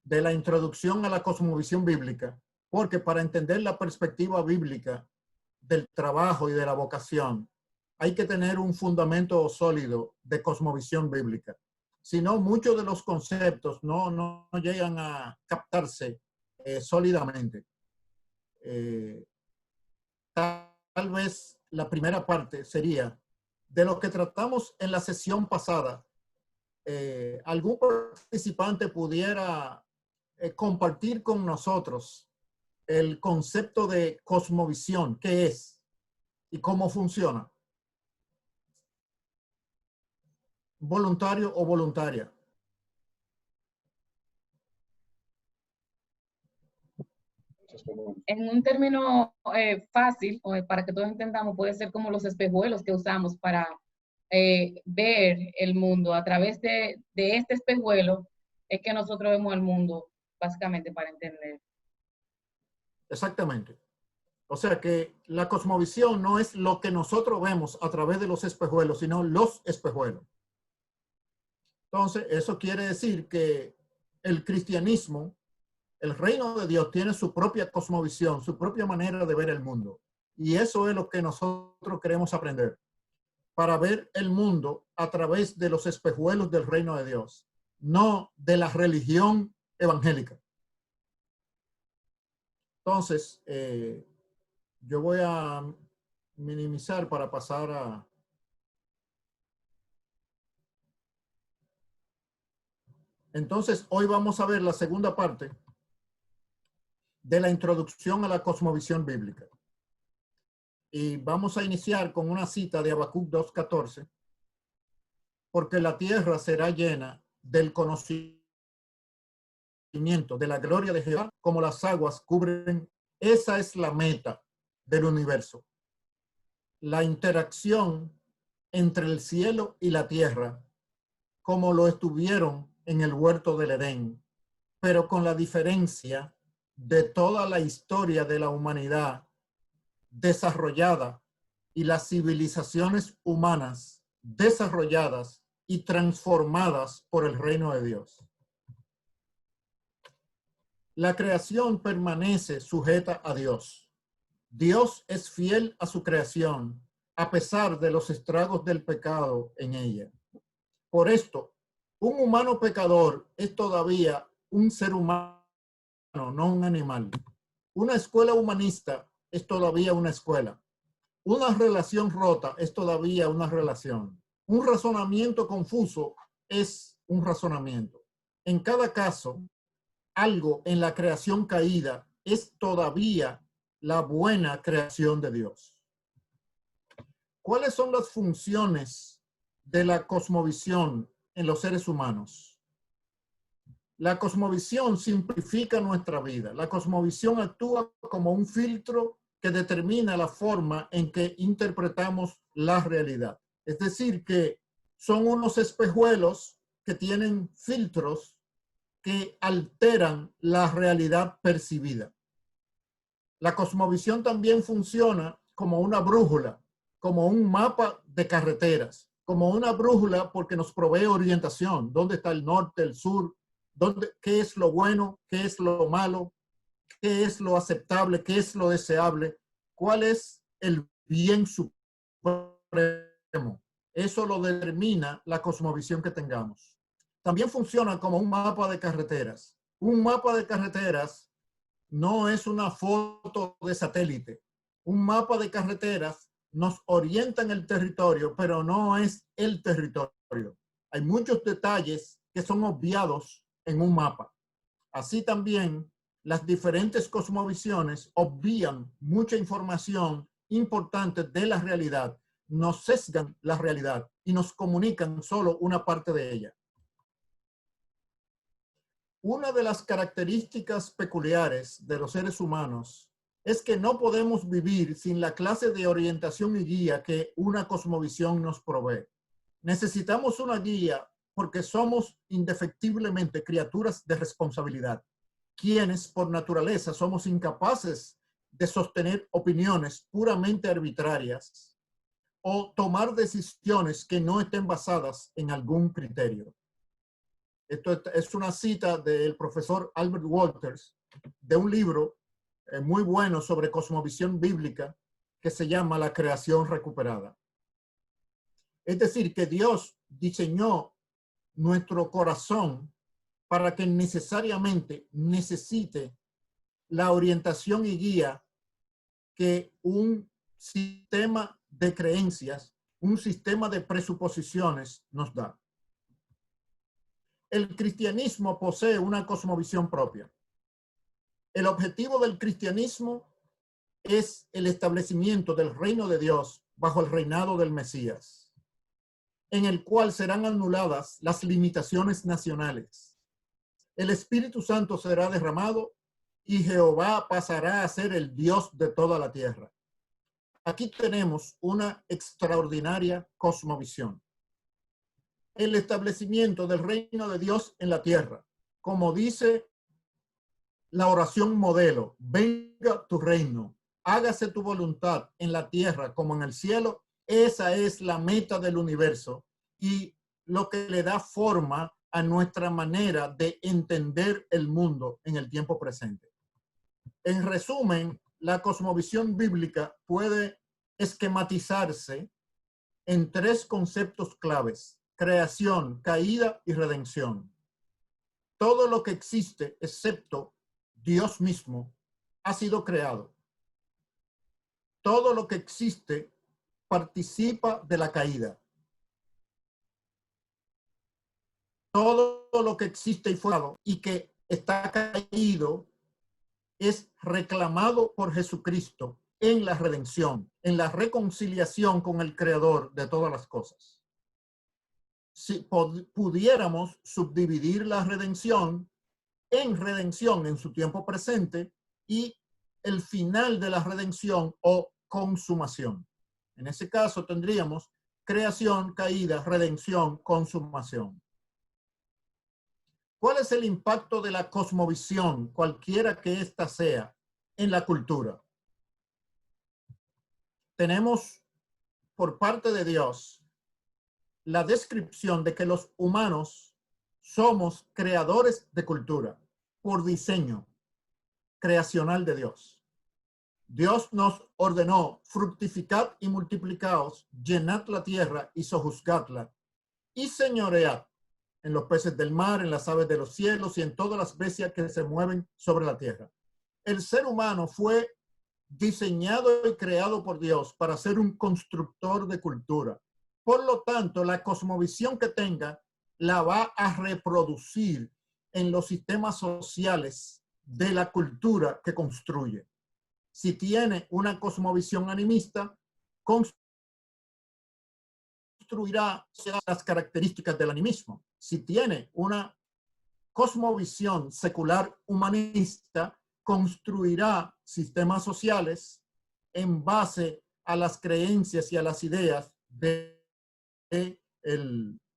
de la introducción a la cosmovisión bíblica, porque para entender la perspectiva bíblica del trabajo y de la vocación, hay que tener un fundamento sólido de cosmovisión bíblica. Si no, muchos de los conceptos no llegan a captarse sólidamente. Tal vez la primera parte sería de lo que tratamos en la sesión pasada. Algún participante pudiera compartir con nosotros el concepto de cosmovisión, qué es y cómo funciona. Voluntario o voluntaria. En un término fácil, o para que todos entendamos, puede ser como los espejuelos que usamos para ver el mundo. A través de este espejuelo es que nosotros vemos el mundo, básicamente, para entender. Exactamente. O sea que la cosmovisión no es lo que nosotros vemos a través de los espejuelos, sino los espejuelos. Entonces, eso quiere decir que el cristianismo, el reino de Dios, tiene su propia cosmovisión, su propia manera de ver el mundo. Y eso es lo que nosotros queremos aprender, para ver el mundo a través de los espejuelos del reino de Dios, no de la religión evangélica. Entonces, yo voy a minimizar para pasar a... Entonces, hoy vamos a ver la segunda parte de la introducción a la cosmovisión bíblica. Y vamos a iniciar con una cita de Habacuc 2:14, porque la tierra será llena del conocimiento de la gloria de Jehová, como las aguas cubren. Esa es la meta del universo. La interacción entre el cielo y la tierra, como lo estuvieron en el huerto del Edén, pero con la diferencia de toda la historia de la humanidad desarrollada y las civilizaciones humanas desarrolladas y transformadas por el reino de Dios. La creación permanece sujeta a Dios. Dios es fiel a su creación, a pesar de los estragos del pecado en ella. Por esto, un humano pecador es todavía un ser humano, no un animal. Una escuela humanista es todavía una escuela. Una relación rota es todavía una relación. Un razonamiento confuso es un razonamiento. En cada caso, algo en la creación caída es todavía la buena creación de Dios. ¿Cuáles son las funciones de la cosmovisión en los seres humanos? La cosmovisión simplifica nuestra vida. La cosmovisión actúa como un filtro que determina la forma en que interpretamos la realidad. Es decir, que son unos espejuelos que tienen filtros que alteran la realidad percibida. La cosmovisión también funciona como una brújula, como un mapa de carreteras, como una brújula porque nos provee orientación. ¿Dónde está el norte, el sur? ¿Qué es lo bueno? ¿Qué es lo malo? ¿Qué es lo aceptable? ¿Qué es lo deseable? ¿Cuál es el bien supremo? Eso lo determina la cosmovisión que tengamos. También funciona como un mapa de carreteras. Un mapa de carreteras no es una foto de satélite. Un mapa de carreteras nos orienta en el territorio, pero no es el territorio. Hay muchos detalles que son obviados en un mapa. Así también, las diferentes cosmovisiones obvían mucha información importante de la realidad, nos sesgan la realidad y nos comunican solo una parte de ella. Una de las características peculiares de los seres humanos es que no podemos vivir sin la clase de orientación y guía que una cosmovisión nos provee. Necesitamos una guía porque somos indefectiblemente criaturas de responsabilidad, quienes por naturaleza somos incapaces de sostener opiniones puramente arbitrarias o tomar decisiones que no estén basadas en algún criterio. es una cita del profesor Albert Walters de un libro muy bueno sobre cosmovisión bíblica que se llama La creación recuperada. Es decir, que Dios diseñó nuestro corazón para que necesariamente necesite la orientación y guía que un sistema de creencias, un sistema de presuposiciones nos da. El cristianismo posee una cosmovisión propia. El objetivo del cristianismo es el establecimiento del reino de Dios bajo el reinado del Mesías, en el cual serán anuladas las limitaciones nacionales. El Espíritu Santo será derramado y Jehová pasará a ser el Dios de toda la tierra. Aquí tenemos una extraordinaria cosmovisión. El establecimiento del reino de Dios en la tierra, como dice la oración modelo: venga tu reino, hágase tu voluntad en la tierra como en el cielo. Esa es la meta del universo y lo que le da forma a nuestra manera de entender el mundo en el tiempo presente. En resumen, la cosmovisión bíblica puede esquematizarse en tres conceptos claves: creación, caída y redención. Todo lo que existe, excepto Dios mismo, ha sido creado. Todo lo que existe participa de la caída. Todo lo que existe y fue creado y que está caído es reclamado por Jesucristo en la redención, en la reconciliación con el Creador de todas las cosas. Si pudiéramos subdividir la redención en su tiempo presente y el final de la redención o consumación. En ese caso tendríamos creación, caída, redención, consumación. ¿Cuál es el impacto de la cosmovisión, cualquiera que ésta sea, en la cultura? Tenemos por parte de Dios la descripción de que los humanos somos creadores de cultura por diseño creacional de Dios. Dios nos ordenó: fructificad y multiplicaos, llenad la tierra y sojuzgadla, y señoread en los peces del mar, en las aves de los cielos y en todas las bestias que se mueven sobre la tierra. El ser humano fue diseñado y creado por Dios para ser un constructor de cultura. Por lo tanto, la cosmovisión que tenga la va a reproducir en los sistemas sociales de la cultura que construye. Si tiene una cosmovisión animista, construirá las características del animismo. Si tiene una cosmovisión secular humanista, construirá sistemas sociales en base a las creencias y a las ideas del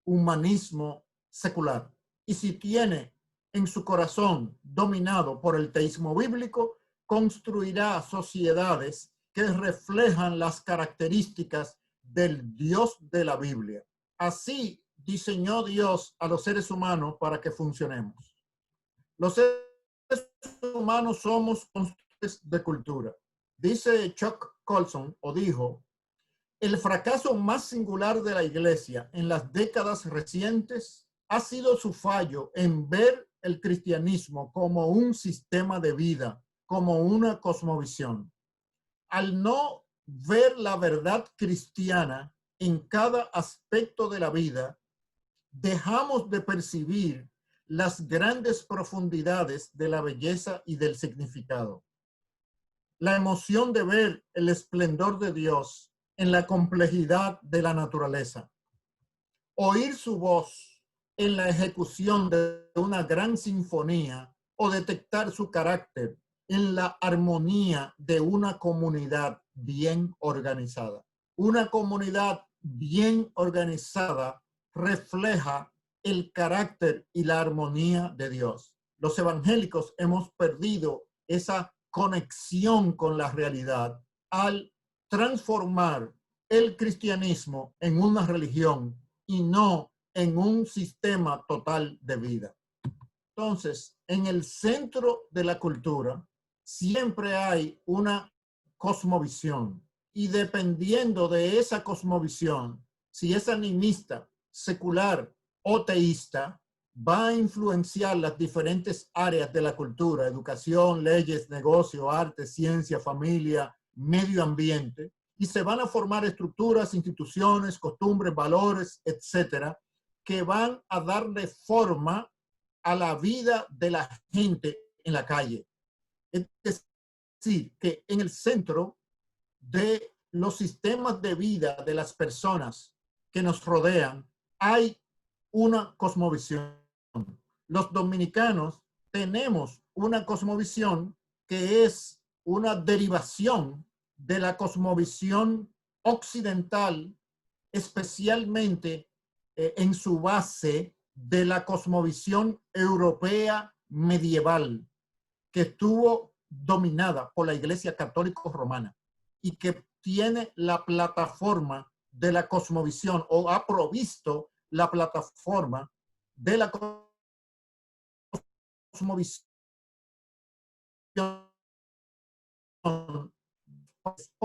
humanismo secular. Y si tiene en su corazón dominado por el teísmo bíblico, construirá sociedades que reflejan las características del Dios de la Biblia. Así diseñó Dios a los seres humanos para que funcionemos. Los seres humanos somos constructores de cultura. Dice Chuck Colson, o dijo: el fracaso más singular de la Iglesia en las décadas recientes ha sido su fallo en ver el cristianismo como un sistema de vida, como una cosmovisión. Al no ver la verdad cristiana en cada aspecto de la vida, dejamos de percibir las grandes profundidades de la belleza y del significado. La emoción de ver el esplendor de Dios en la complejidad de la naturaleza. Oír su voz en la ejecución de una gran sinfonía o detectar su carácter en la armonía de una comunidad bien organizada. Una comunidad bien organizada refleja el carácter y la armonía de Dios. Los evangélicos hemos perdido esa conexión con la realidad al transformar el cristianismo en una religión y no en un sistema total de vida. Entonces, en el centro de la cultura siempre hay una cosmovisión, y dependiendo de esa cosmovisión, si es animista, secular o teísta, va a influenciar las diferentes áreas de la cultura: educación, leyes, negocio, arte, ciencia, familia, medio ambiente, y se van a formar estructuras, instituciones, costumbres, valores, etcétera, que van a darle forma a la vida de la gente en la calle. Es decir, que en el centro de los sistemas de vida de las personas que nos rodean hay una cosmovisión. Los dominicanos tenemos una cosmovisión que es una derivación de la cosmovisión occidental, especialmente en su base de la cosmovisión europea medieval, que estuvo dominada por la Iglesia Católica Romana y que tiene la plataforma de la cosmovisión, o ha provisto la plataforma de la cosmovisión que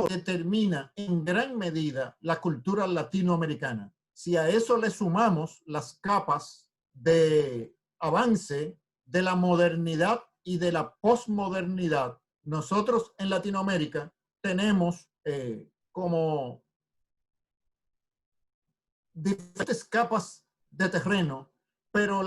determina en gran medida la cultura latinoamericana. Si a eso le sumamos las capas de avance de la modernidad y de la posmodernidad, nosotros en Latinoamérica tenemos como diferentes capas de terreno, pero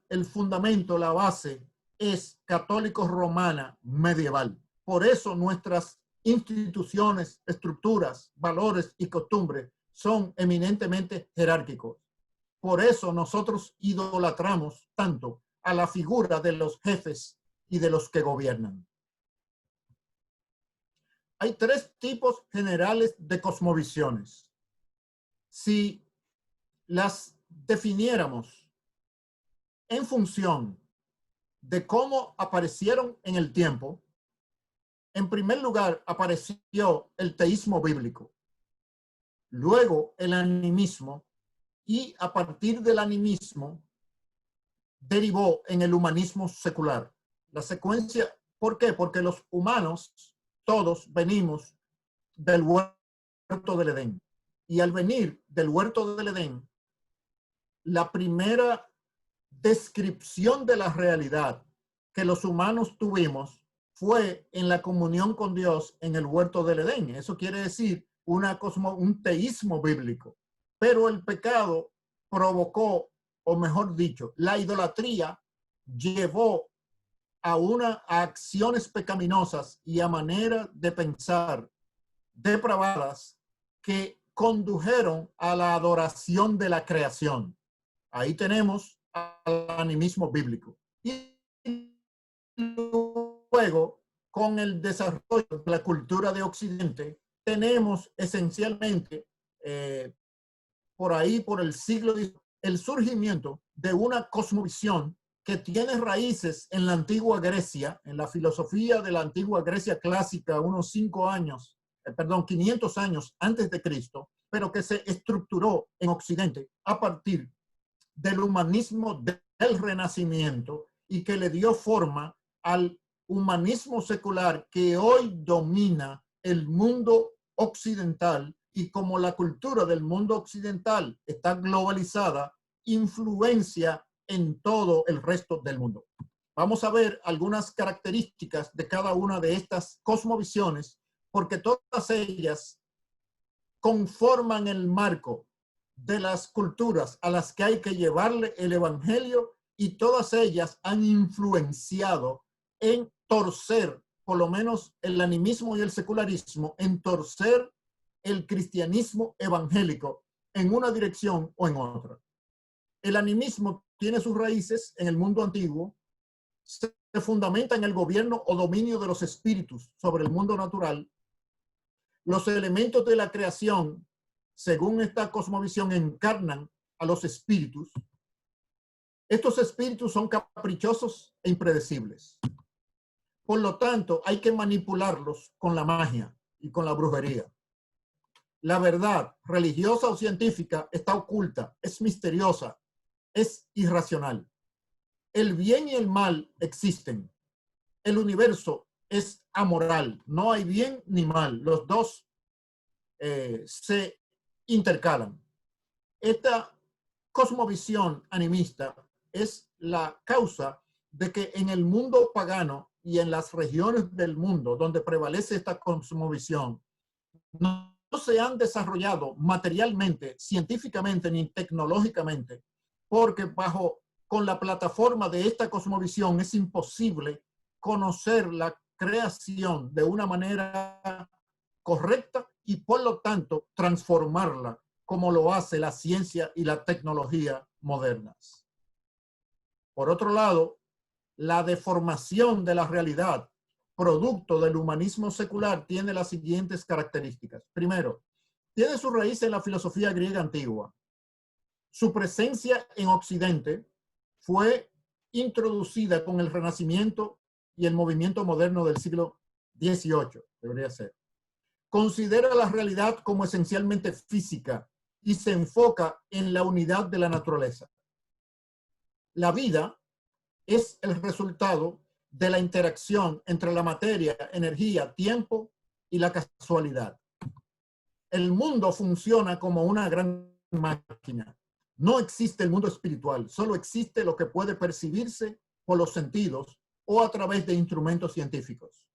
el fundamento, la base, es católico-romana medieval. Por eso nuestras instituciones, estructuras, valores y costumbres son eminentemente jerárquicos. Por eso nosotros idolatramos tanto a la figura de los jefes y de los que gobiernan. Hay tres tipos generales de cosmovisiones. Si las definiéramos en función de cómo aparecieron en el tiempo, en primer lugar apareció el teísmo bíblico, luego el animismo, y a partir del animismo derivó en el humanismo secular. La secuencia, ¿por qué? Porque los humanos todos venimos del huerto del Edén. Y al venir del huerto del Edén, la primera descripción de la realidad que los humanos tuvimos fue en la comunión con Dios en el huerto del Edén. Eso quiere decir un teísmo bíblico. Pero el pecado provocó, o mejor dicho, la idolatría llevó a acciones pecaminosas y a maneras de pensar depravadas que condujeron a la adoración de la creación. Ahí tenemos al animismo bíblico. Y luego, con el desarrollo de la cultura de Occidente, tenemos esencialmente por ahí, por el siglo XIX, el surgimiento de una cosmovisión que tiene raíces en la antigua Grecia, en la filosofía de la antigua Grecia clásica, unos 500 años antes de Cristo, pero que se estructuró en Occidente a partir del humanismo del Renacimiento y que le dio forma al humanismo secular que hoy domina el mundo occidental, y como la cultura del mundo occidental está globalizada, influencia en todo el resto del mundo. Vamos a ver algunas características de cada una de estas cosmovisiones, porque todas ellas conforman el marco de las culturas a las que hay que llevarle el evangelio, y todas ellas han influenciado en torcer, por lo menos el animismo y el secularismo, en torcer el cristianismo evangélico en una dirección o en otra. El animismo tiene sus raíces en el mundo antiguo, se fundamenta en el gobierno o dominio de los espíritus sobre el mundo natural. Los elementos de la creación, según esta cosmovisión, encarnan a los espíritus. Estos espíritus son caprichosos e impredecibles. Por lo tanto, hay que manipularlos con la magia y con la brujería. La verdad, religiosa o científica, está oculta, es misteriosa es irracional. El bien y el mal existen. El universo es amoral. No hay bien ni mal. Los dos se intercalan. Esta cosmovisión animista es la causa de que en el mundo pagano y en las regiones del mundo donde prevalece esta cosmovisión, no se han desarrollado materialmente, científicamente ni tecnológicamente, porque con la plataforma de esta cosmovisión es imposible conocer la creación de una manera correcta y por lo tanto transformarla como lo hace la ciencia y la tecnología modernas. Por otro lado, la deformación de la realidad, producto del humanismo secular, tiene las siguientes características. Primero, tiene su raíz en la filosofía griega antigua. Su presencia en Occidente fue introducida con el Renacimiento y el movimiento moderno del siglo XVIII, debería ser. Considera la realidad como esencialmente física y se enfoca en la unidad de la naturaleza. La vida es el resultado de la interacción entre la materia, energía, tiempo y la casualidad. El mundo funciona como una gran máquina. No existe el mundo espiritual, solo existe lo que puede percibirse por los sentidos o a través de instrumentos científicos.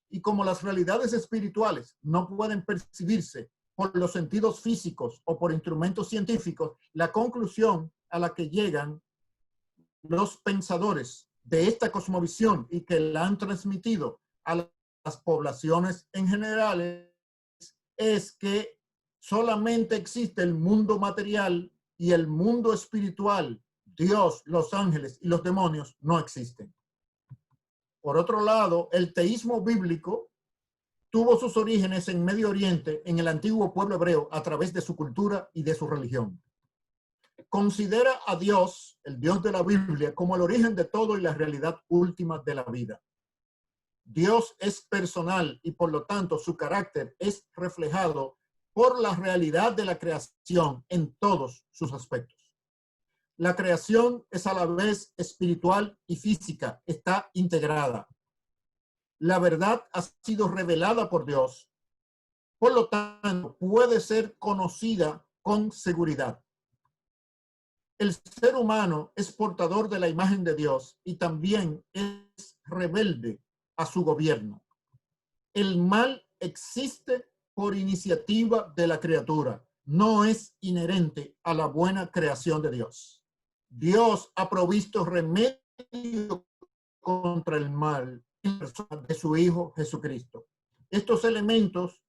Y como las realidades espirituales no pueden percibirse por los sentidos físicos o por instrumentos científicos, la conclusión a la que llegan los pensadores de esta cosmovisión y que la han transmitido a las poblaciones en general es que solamente existe el mundo material y el mundo espiritual, Dios, los ángeles y los demonios no existen. Por otro lado, el teísmo bíblico tuvo sus orígenes en Medio Oriente, en el antiguo pueblo hebreo, a través de su cultura y de su religión. Considera a Dios, el Dios de la Biblia, como el origen de todo y la realidad última de la vida. Dios es personal y por lo tanto su carácter es reflejado por la realidad de la creación en todos sus aspectos. La creación es a la vez espiritual y física, está integrada. La verdad ha sido revelada por Dios, por lo tanto puede ser conocida con seguridad. El ser humano es portador de la imagen de Dios y también es rebelde a su gobierno. El mal existe por iniciativa de la criatura, no es inherente a la buena creación de Dios. Dios ha provisto remedio contra el mal en persona de su Hijo Jesucristo. Estos elementos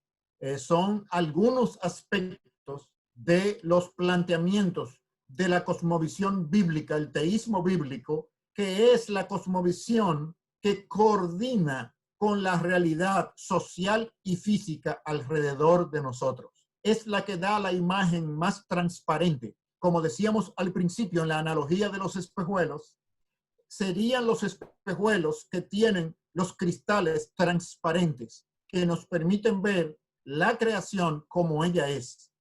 son algunos aspectos de los planteamientos de la cosmovisión bíblica, el teísmo bíblico, que es la cosmovisión que coordina con la realidad social y física alrededor de nosotros. Es la que da la imagen más transparente. Como decíamos al principio en la analogía de los espejuelos, serían los espejuelos que tienen los cristales transparentes que nos permiten ver la creación como ella es.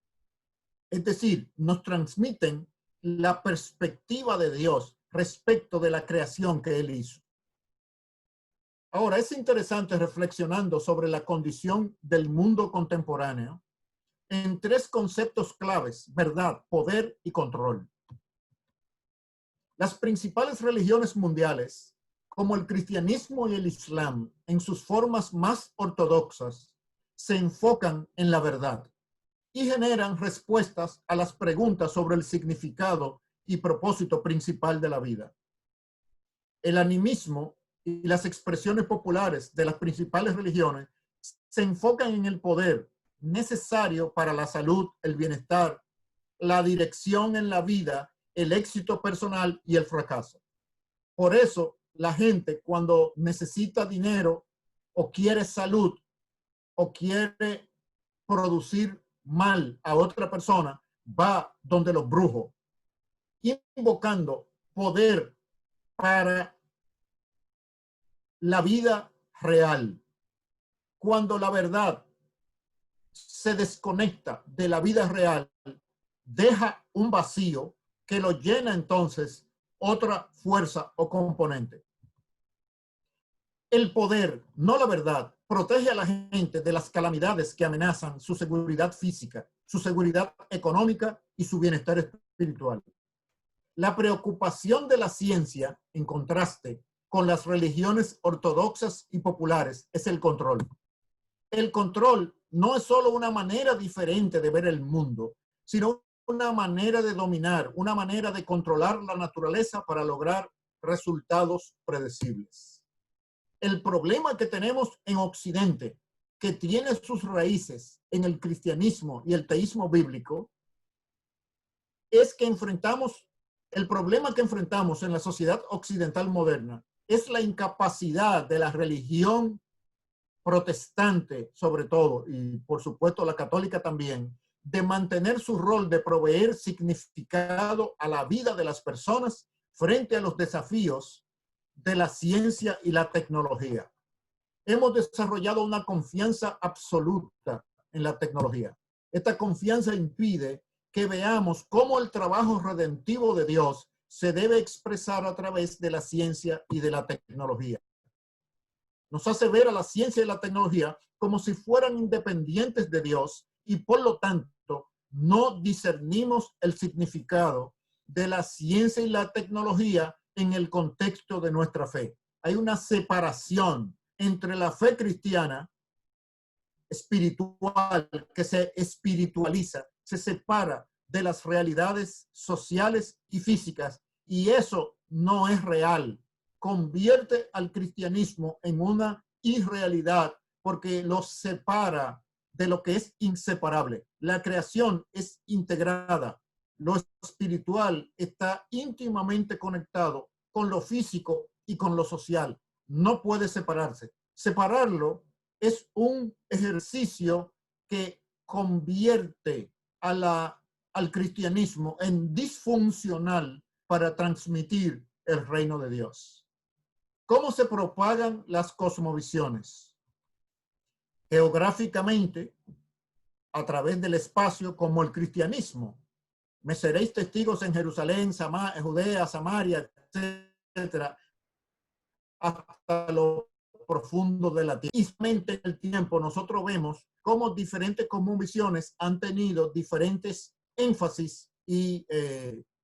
Es decir, nos transmiten la perspectiva de Dios respecto de la creación que Él hizo. Ahora, es interesante reflexionando sobre la condición del mundo contemporáneo en tres conceptos claves: verdad, poder y control. Las principales religiones mundiales, como el cristianismo y el islam, en sus formas más ortodoxas, se enfocan en la verdad y generan respuestas a las preguntas sobre el significado y propósito principal de la vida. El animismo y las expresiones populares de las principales religiones se enfocan en el poder necesario para la salud, el bienestar, la dirección en la vida, el éxito personal y el fracaso. Por eso, la gente cuando necesita dinero o quiere salud o quiere producir mal a otra persona, va donde los brujos, invocando poder para la vida real. Cuando la verdad se desconecta de la vida real, deja un vacío que lo llena entonces otra fuerza o componente. El poder, no la verdad, protege a la gente de las calamidades que amenazan su seguridad física, su seguridad económica y su bienestar espiritual. La preocupación de la ciencia, en contraste con las religiones ortodoxas y populares, es el control. El control no es solo una manera diferente de ver el mundo, sino una manera de dominar, una manera de controlar la naturaleza para lograr resultados predecibles. El problema que tenemos en Occidente, que tiene sus raíces en el cristianismo y el teísmo bíblico, es que el problema que enfrentamos en la sociedad occidental moderna es la incapacidad de la religión protestante, sobre todo, y por supuesto la católica también, de mantener su rol de proveer significado a la vida de las personas frente a los desafíos de la ciencia y la tecnología. Hemos desarrollado una confianza absoluta en la tecnología. Esta confianza impide que veamos cómo el trabajo redentivo de Dios se debe expresar a través de la ciencia y de la tecnología. Nos hace ver a la ciencia y la tecnología como si fueran independientes de Dios y por lo tanto no discernimos el significado de la ciencia y la tecnología en el contexto de nuestra fe. Hay una separación entre la fe cristiana espiritual que se espiritualiza, se separa de las realidades sociales y físicas, y eso no es real. Convierte al cristianismo en una irrealidad porque lo separa de lo que es inseparable. La creación es integrada. Lo espiritual está íntimamente conectado con lo físico y con lo social. No puede separarse. Separarlo es un ejercicio que convierte al cristianismo en disfuncional para transmitir el reino de Dios. ¿Cómo se propagan las cosmovisiones? Geográficamente, a través del espacio, como el cristianismo. Me seréis testigos en Jerusalén, Judea, Samaria, etcétera, hasta lo profundo de la tierra. Y en el tiempo nosotros vemos cómo diferentes cosmovisiones han tenido diferentes énfasis y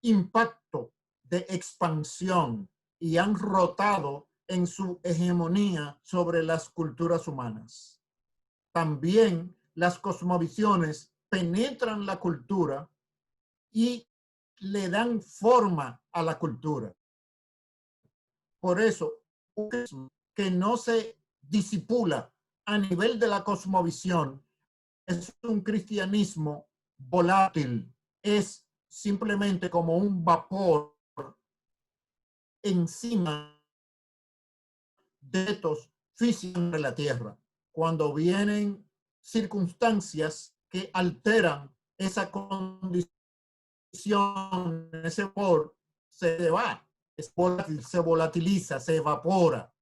impacto de expansión y han rotado en su hegemonía sobre las culturas humanas. También las cosmovisiones penetran la cultura y le dan forma a la cultura. Por eso, que no se disipula a nivel de la cosmovisión es un cristianismo volátil, es simplemente como un vapor encima de estos físicos de la tierra. Cuando vienen circunstancias que alteran esa condición, ese vapor se va, se volatiliza, se evapora.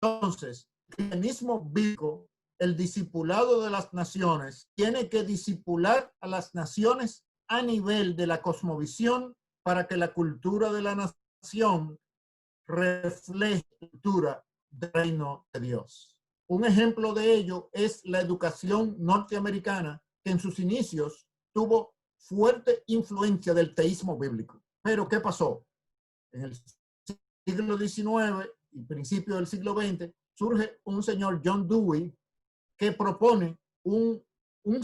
Entonces, el cristianismo bíblico, el discipulado de las naciones, tiene que discipular a las naciones a nivel de la cosmovisión para que la cultura de la nación refleje la cultura del reino de Dios. Un ejemplo de ello es la educación norteamericana, que en sus inicios tuvo fuerte influencia del teísmo bíblico. Pero ¿qué pasó? En el siglo XIX y principio del siglo XX surge un señor, John Dewey, que propone un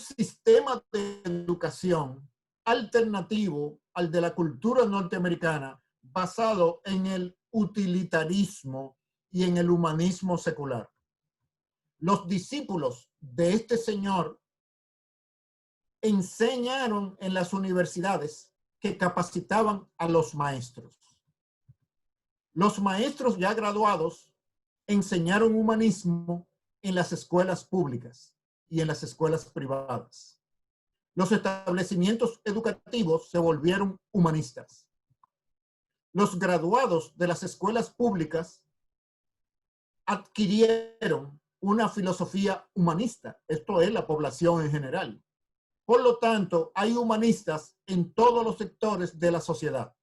sistema de educación alternativo al de la cultura norteamericana, basado en el utilitarismo y en el humanismo secular. Los discípulos de este señor enseñaron en las universidades que capacitaban a los maestros. Los maestros ya graduados enseñaron humanismo en las escuelas públicas y en las escuelas privadas. Los establecimientos educativos se volvieron humanistas. Los graduados de las escuelas públicas adquirieron una filosofía humanista. Esto es la población en general. Por lo tanto, hay humanistas en todos los sectores de la sociedad.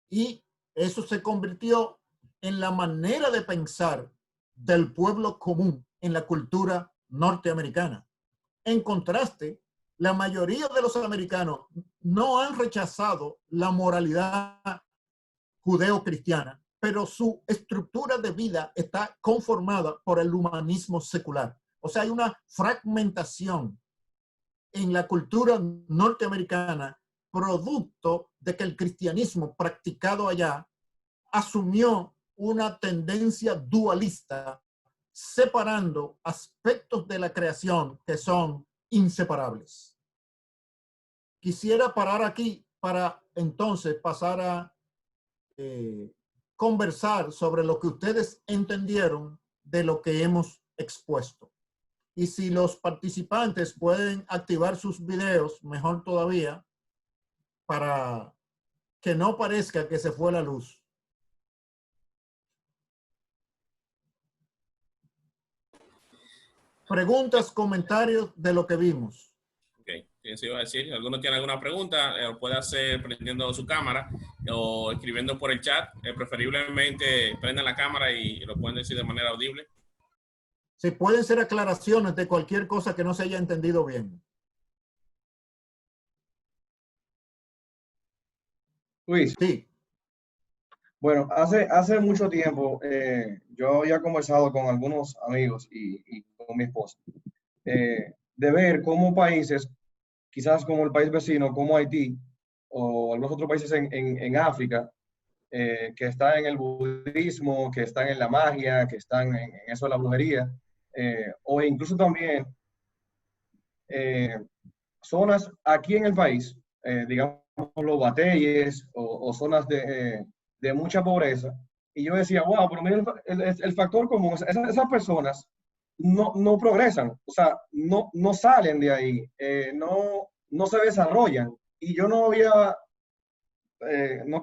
Y eso se convirtió en la manera de pensar del pueblo común en la cultura norteamericana. En contraste, la mayoría de los americanos no han rechazado la moralidad judeo-cristiana, pero su estructura de vida está conformada por el humanismo secular. O sea, hay una fragmentación en la cultura norteamericana producto de que el cristianismo practicado allá asumió una tendencia dualista, separando aspectos de la creación que son inseparables. Quisiera parar aquí para entonces pasar a conversar sobre lo que ustedes entendieron de lo que hemos expuesto. Y si los participantes pueden activar sus videos, mejor todavía, para que no parezca que se fue la luz. Preguntas, comentarios de lo que vimos. Ok, eso iba a decir. Si alguno tiene alguna pregunta, lo puede hacer prendiendo su cámara o escribiendo por el chat. Preferiblemente prendan la cámara y lo pueden decir de manera audible. Sí, pueden ser aclaraciones de cualquier cosa que no se haya entendido bien. Luis, Sí, bueno, hace mucho tiempo yo había conversado con algunos amigos y con mi esposa de ver cómo países, quizás como el país vecino, como Haití o algunos otros países en África, que están en el budismo, que están en la magia, que están en eso de la brujería, o incluso también zonas aquí en el país, digamos los bateyes o zonas de mucha pobreza. Y yo decía, wow, pero mira el factor común, esas personas no progresan, o sea, no salen de ahí, no se desarrollan. Y yo no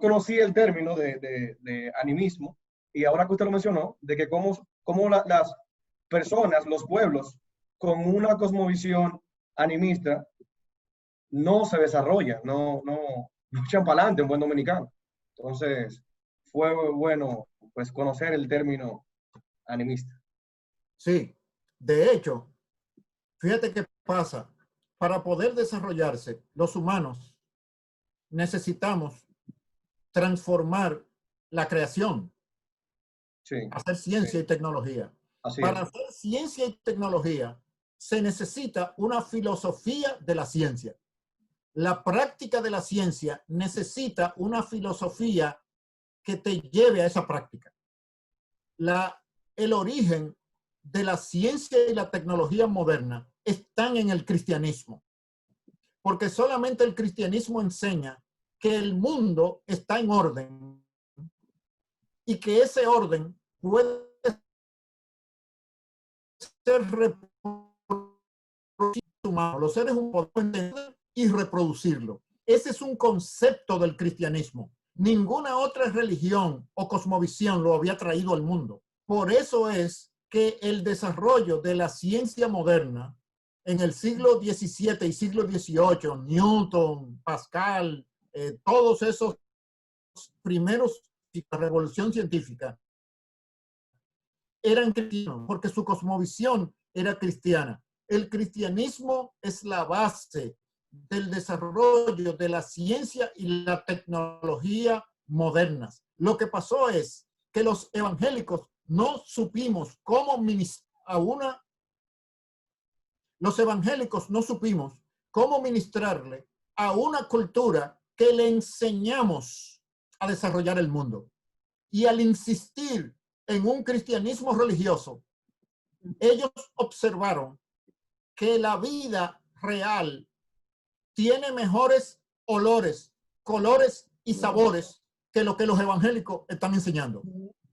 conocía el término de animismo, y ahora que usted lo mencionó, de que cómo las personas, los pueblos, con una cosmovisión animista, no se desarrollan, no echan para adelante un buen dominicano. Entonces, fue bueno pues conocer el término animista. sí. De hecho, fíjate qué pasa. Para poder desarrollarse, los humanos necesitamos transformar la creación, Sí, hacer ciencia y tecnología. así Para es. hacer ciencia y tecnología se necesita una filosofía de la ciencia. La práctica de la ciencia necesita una filosofía que te lleve a esa práctica. El origen de la ciencia y la tecnología moderna están en el cristianismo, porque solamente el cristianismo enseña que el mundo está en orden y que ese orden puede ser reproducido. Los seres humanos pueden entender y reproducirlo. Ese es un concepto del cristianismo. Ninguna otra religión o cosmovisión lo había traído al mundo. Por eso es que el desarrollo de la ciencia moderna en el siglo XVII y siglo XVIII, Newton, Pascal, todos esos primeros de la revolución científica eran cristianos porque su cosmovisión era cristiana. El cristianismo es la base del desarrollo de la ciencia y la tecnología modernas. Lo que pasó es que los evangélicos no supimos cómo los evangélicos no supimos cómo ministrarle a una cultura que le enseñamos a desarrollar el mundo. Y al insistir en un cristianismo religioso, ellos observaron que la vida real tiene mejores olores, colores y sabores que lo que los evangélicos están enseñando.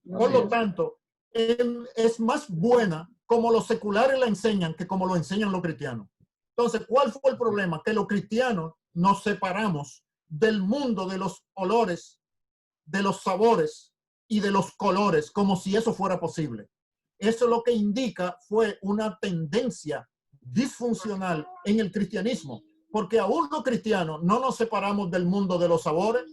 Por lo tanto, es más buena como los seculares la enseñan que como lo enseñan los cristianos. Entonces, ¿cuál fue el problema? Que los cristianos nos separamos del mundo de los olores, de los sabores y de los colores, como si eso fuera posible. Eso lo que indica fue una tendencia disfuncional en el cristianismo, porque aún los cristianos no nos separamos del mundo de los sabores.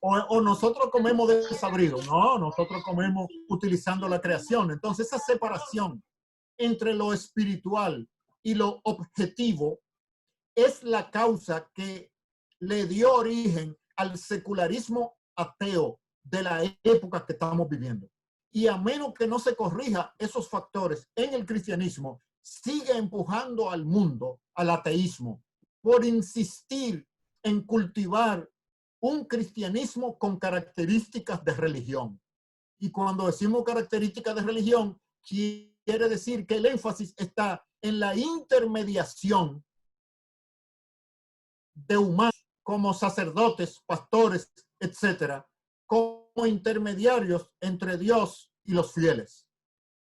O nosotros comemos desabrido. No, nosotros comemos utilizando la creación. Entonces, esa separación entre lo espiritual y lo objetivo es la causa que le dio origen al secularismo ateo de la época que estamos viviendo. Y a menos que no se corrija esos factores en el cristianismo, sigue empujando al mundo al ateísmo por insistir en cultivar un cristianismo con características de religión. Y cuando decimos características de religión, quiere decir que el énfasis está en la intermediación de humanos como sacerdotes, pastores, etcétera, como intermediarios entre Dios y los fieles.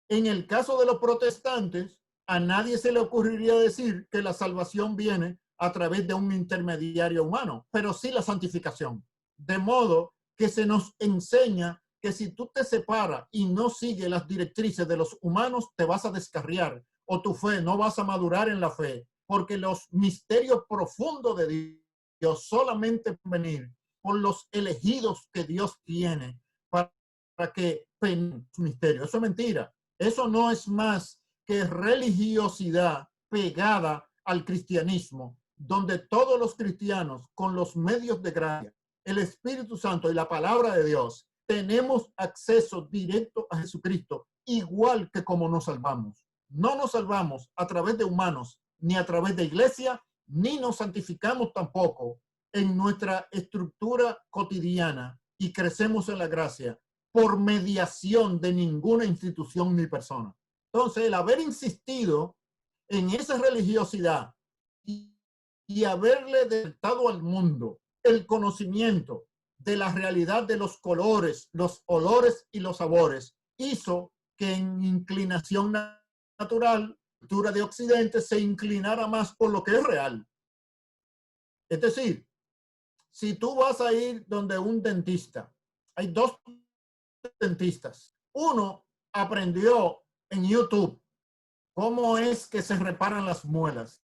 En el caso de los protestantes, a nadie se le ocurriría decir que la salvación viene a través de un intermediario humano, pero sí la santificación. De modo que se nos enseña que si tú te separas y no sigues las directrices de los humanos, te vas a descarriar o tu fe no vas a madurar en la fe, porque los misterios profundos de Dios solamente pueden venir por los elegidos que Dios tiene para que penetren su misterio. Eso es mentira. Eso no es más que religiosidad pegada al cristianismo, donde todos los cristianos, con los medios de gracia, el Espíritu Santo y la palabra de Dios, tenemos acceso directo a Jesucristo, igual que como nos salvamos. No nos salvamos a través de humanos, ni a través de iglesia, ni nos santificamos tampoco en nuestra estructura cotidiana y crecemos en la gracia por mediación de ninguna institución ni persona. Entonces, el haber insistido en esa religiosidad y haberle dado al mundo el conocimiento de la realidad de los colores, los olores y los sabores, hizo que en inclinación natural, la cultura de Occidente se inclinara más por lo que es real. Es decir, si tú vas a ir donde un dentista, hay dos dentistas. Uno aprendió en YouTube cómo es que se reparan las muelas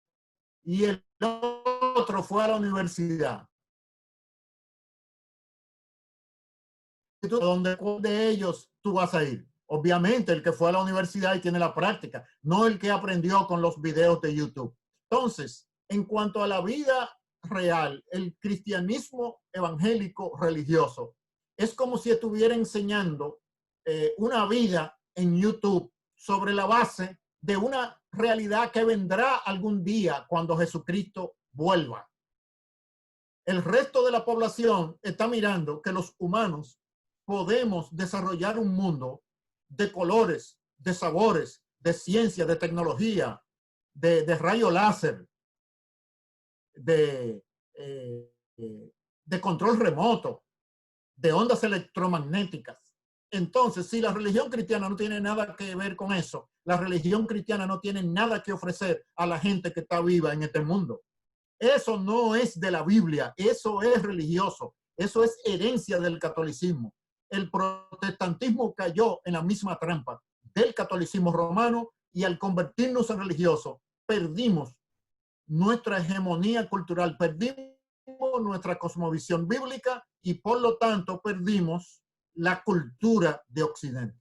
y el otro fue a la universidad. ¿Dónde de ellos tú vas a ir? Obviamente el que fue a la universidad y tiene la práctica, no el que aprendió con los videos de YouTube. Entonces, en cuanto a la vida real, el cristianismo evangélico religioso es como si estuviera enseñando una vida en YouTube sobre la base de una realidad que vendrá algún día cuando Jesucristo vuelva. El resto de la población está mirando que los humanos podemos desarrollar un mundo de colores, de sabores, de ciencia, de tecnología, de rayo láser, de control remoto, de ondas electromagnéticas. Entonces, si la religión cristiana no tiene nada que ver con eso, la religión cristiana no tiene nada que ofrecer a la gente que está viva en este mundo. Eso no es de la Biblia, eso es religioso, eso es herencia del catolicismo. El protestantismo cayó en la misma trampa del catolicismo romano y al convertirnos en religiosos, perdimos nuestra hegemonía cultural, perdimos nuestra cosmovisión bíblica y por lo tanto perdimos la cultura de Occidente.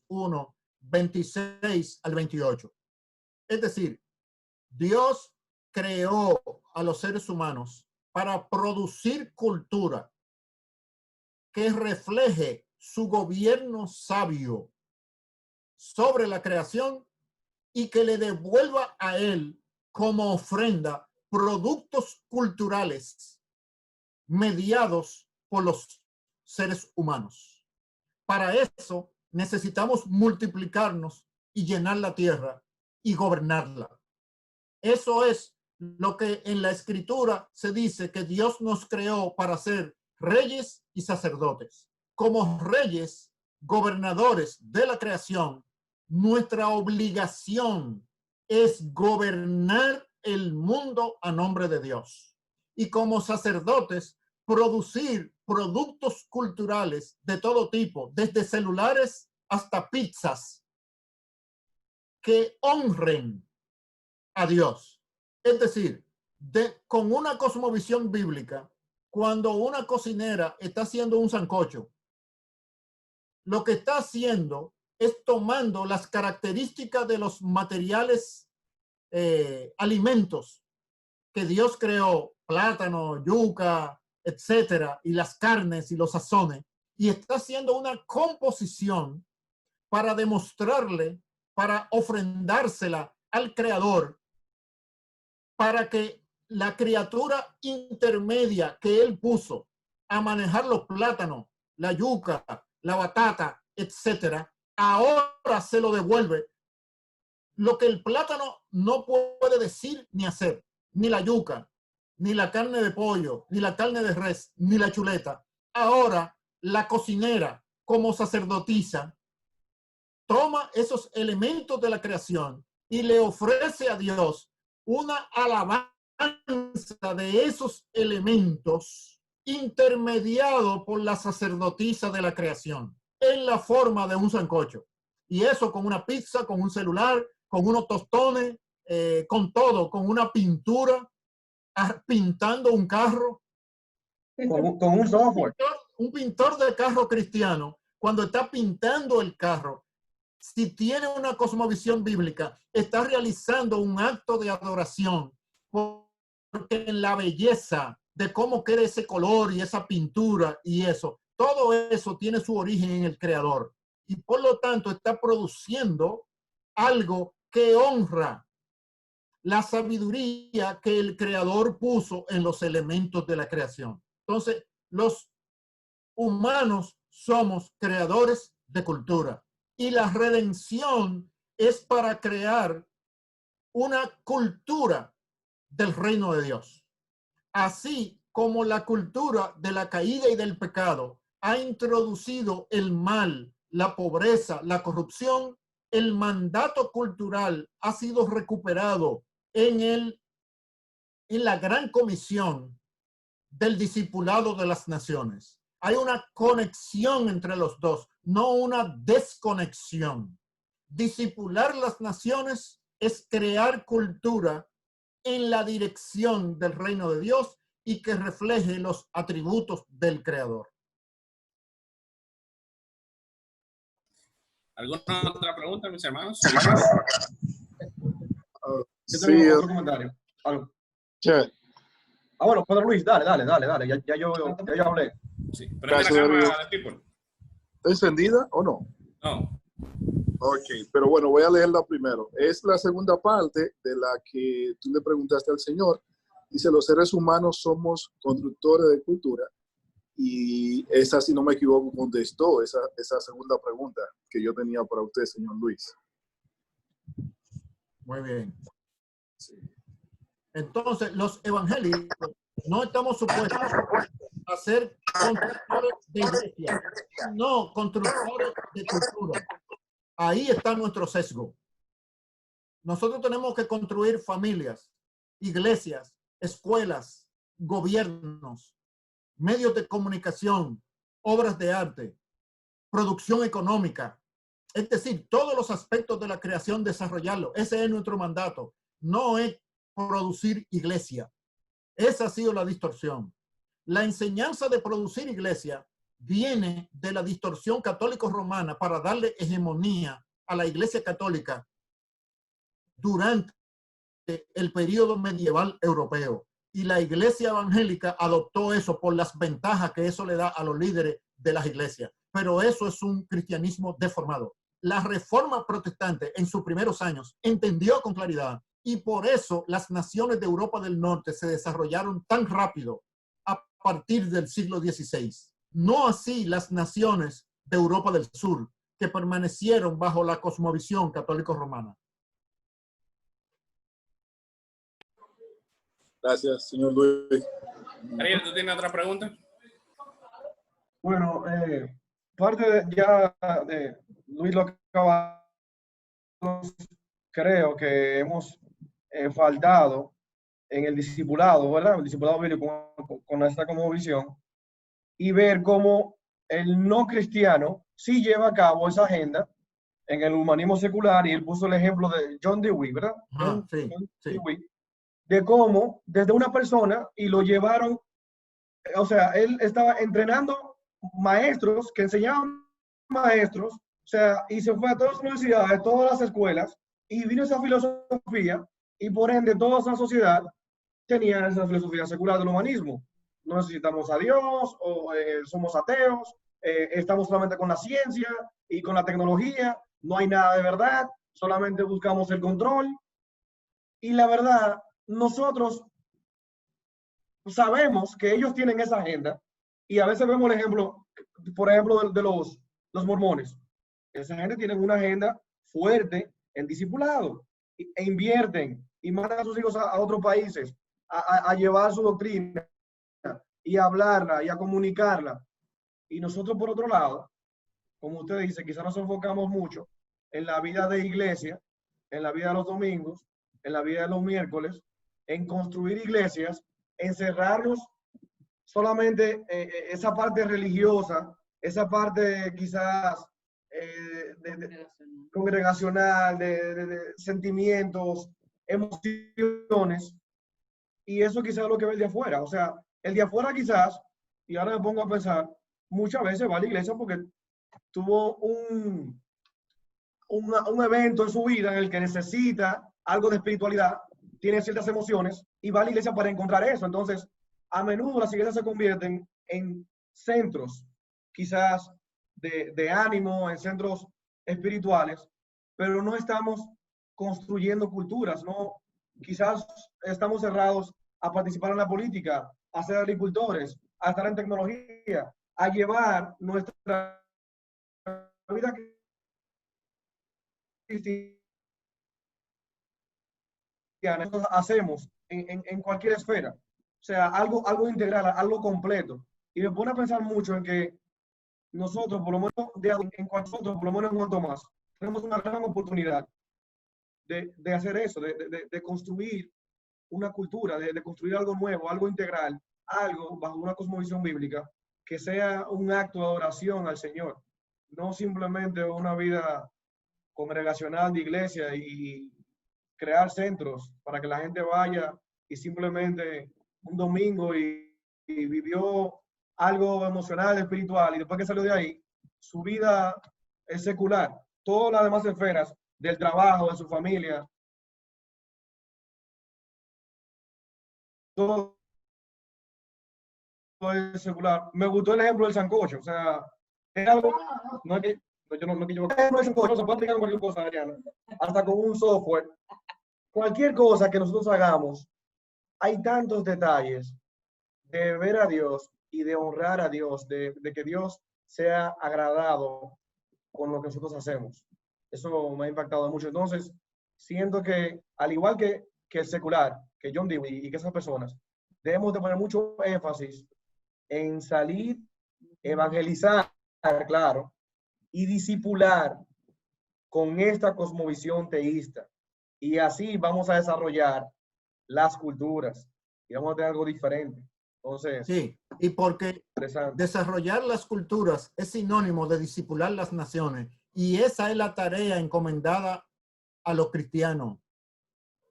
Uno, 26 al 28. Es decir, Dios creó a los seres humanos para producir cultura que refleje su gobierno sabio sobre la creación y que le devuelva a él como ofrenda productos culturales mediados por los seres humanos. Para eso necesitamos multiplicarnos y llenar la tierra y gobernarla. Eso es lo que en la Escritura se dice que Dios nos creó para ser reyes y sacerdotes. Como reyes, gobernadores de la creación, nuestra obligación es gobernar el mundo a nombre de Dios. Y como sacerdotes, producir productos culturales de todo tipo, desde celulares hasta pizzas, que honren a Dios. Es decir, con una cosmovisión bíblica, cuando una cocinera está haciendo un sancocho, lo que está haciendo es tomando las características de los materiales, alimentos que Dios creó, plátano, yuca, etcétera, y las carnes y los sazones, y está haciendo una composición para demostrarle, para ofrendársela al Creador, para que la criatura intermedia que él puso a manejar los plátanos, la yuca, la batata, etcétera, ahora se lo devuelve lo que el plátano no puede decir ni hacer, ni la yuca, ni la carne de pollo, ni la carne de res, ni la chuleta. Ahora la cocinera, como sacerdotisa, toma esos elementos de la creación y le ofrece a Dios una alabanza de esos elementos intermediado por la sacerdotisa de la creación en la forma de un sancocho. Y eso con una pizza, con un celular, con unos tostones, con todo, con una pintura, pintando un carro. Con un software. Un pintor de carro cristiano, cuando está pintando el carro, si tiene una cosmovisión bíblica, está realizando un acto de adoración, porque en la belleza de cómo queda ese color y esa pintura y eso, todo eso tiene su origen en el Creador. Y por lo tanto está produciendo algo que honra la sabiduría que el Creador puso en los elementos de la creación. Entonces, los humanos somos creadores de cultura y la redención es para crear una cultura del reino de Dios. Así como la cultura de la caída y del pecado ha introducido el mal, la pobreza, la corrupción, el mandato cultural ha sido recuperado en la gran comisión del discipulado de las naciones. Hay una conexión entre los dos, no una desconexión. Discipular las naciones es crear cultura en la dirección del reino de Dios y que refleje los atributos del Creador. ¿Alguna otra pregunta, mis hermanos? Yo tengo otro comentario. ¿Algo? Bueno, Pedro Luis, dale. Ya yo hablé. Sí. Prende la cámara de People. ¿Está encendida o no? No. Ok, pero bueno, voy a leerla primero. Es la segunda parte de la que tú le preguntaste al Señor. Dice, los seres humanos somos constructores de cultura. Y esa, si no me equivoco, contestó esa segunda pregunta que yo tenía para usted, señor Luis. Muy bien. Sí. Entonces, los evangélicos no estamos supuestos a ser constructores de iglesia, no constructores de cultura. Ahí está nuestro sesgo. Nosotros tenemos que construir familias, iglesias, escuelas, gobiernos, medios de comunicación, obras de arte, producción económica. Es decir, todos los aspectos de la creación, desarrollarlo. Ese es nuestro mandato. No es producir iglesia. Esa ha sido la distorsión. La enseñanza de producir iglesia viene de la distorsión católico-romana para darle hegemonía a la iglesia católica durante el periodo medieval europeo. Y la iglesia evangélica adoptó eso por las ventajas que eso le da a los líderes de las iglesias. Pero eso es un cristianismo deformado. La reforma protestante en sus primeros años entendió con claridad y por eso las naciones de Europa del Norte se desarrollaron tan rápido a partir del siglo XVI. No así las naciones de Europa del Sur, que permanecieron bajo la cosmovisión católico-romana. Gracias, señor Luis. Ariel, ¿tú tienes otra pregunta? Bueno, parte de Luis lo acaba, creo que hemos faltado en el discipulado, ¿verdad? El discipulado bíblico con esta como visión, y ver cómo el no cristiano sí lleva a cabo esa agenda en el humanismo secular, y él puso el ejemplo de John Dewey, ¿verdad? John Dewey, de cómo desde una persona y lo llevaron, o sea, él estaba entrenando maestros que enseñaban maestros, o sea, y se fue a todas las universidades, a todas las escuelas, y vino esa filosofía, y por ende toda esa sociedad tenía esa filosofía secular del humanismo. No necesitamos a Dios, o somos ateos, estamos solamente con la ciencia y con la tecnología, no hay nada de verdad, solamente buscamos el control. Y la verdad, nosotros sabemos que ellos tienen esa agenda, y a veces vemos el ejemplo, por ejemplo, de los mormones. Esa gente tiene una agenda fuerte en discipulado, e invierten y mandan a sus hijos a otros países a llevar su doctrina y a hablarla y a comunicarla. Y nosotros, por otro lado, como usted dice, quizás nos enfocamos mucho en la vida de iglesia, en la vida de los domingos, en la vida de los miércoles, en construir iglesias, encerrarnos solamente esa parte religiosa, esa parte quizás congregacional, de sentimientos, emociones, y eso quizás es lo que ve el de afuera. O sea, el de afuera quizás, y ahora me pongo a pensar, muchas veces va a la iglesia porque tuvo un evento en su vida en el que necesita algo de espiritualidad, tiene ciertas emociones y va a la iglesia para encontrar eso. Entonces, a menudo las iglesias se convierten en centros, quizás de ánimo, en centros espirituales, pero no estamos construyendo culturas, ¿no? Quizás estamos cerrados a participar en la política, a ser agricultores, a estar en tecnología, a llevar nuestra vida cristiana. Nosotros hacemos en cualquier esfera. O sea, algo integral, algo completo. Y me pone a pensar mucho en que nosotros, por lo menos, en cuanto más, tenemos una gran oportunidad de hacer eso, de construir una cultura, de construir algo nuevo, algo integral, algo bajo una cosmovisión bíblica, que sea un acto de adoración al Señor, no simplemente una vida congregacional de iglesia y crear centros para que la gente vaya y simplemente un domingo y vivió algo emocional, espiritual, y después que salió de ahí, su vida es secular. Todas las demás esferas del trabajo, de su familia, todo es secular. Me gustó el ejemplo del sancocho, o sea, es algo, no es que yo no que yo no es sancocho, se puede aplicar cualquier cosa, Ariana, hasta con un software. Cualquier cosa que nosotros hagamos, hay tantos detalles de ver a Dios y de honrar a Dios, de que Dios sea agradado con lo que nosotros hacemos. Eso me ha impactado mucho. Entonces, siento que, al igual que el secular, que John Dewey y que esas personas, debemos de poner mucho énfasis en salir, evangelizar, claro, y discipular con esta cosmovisión teísta. Y así vamos a desarrollar las culturas y vamos a tener algo diferente. Entonces, sí, y porque desarrollar las culturas es sinónimo de discipular las naciones, y esa es la tarea encomendada a los cristianos.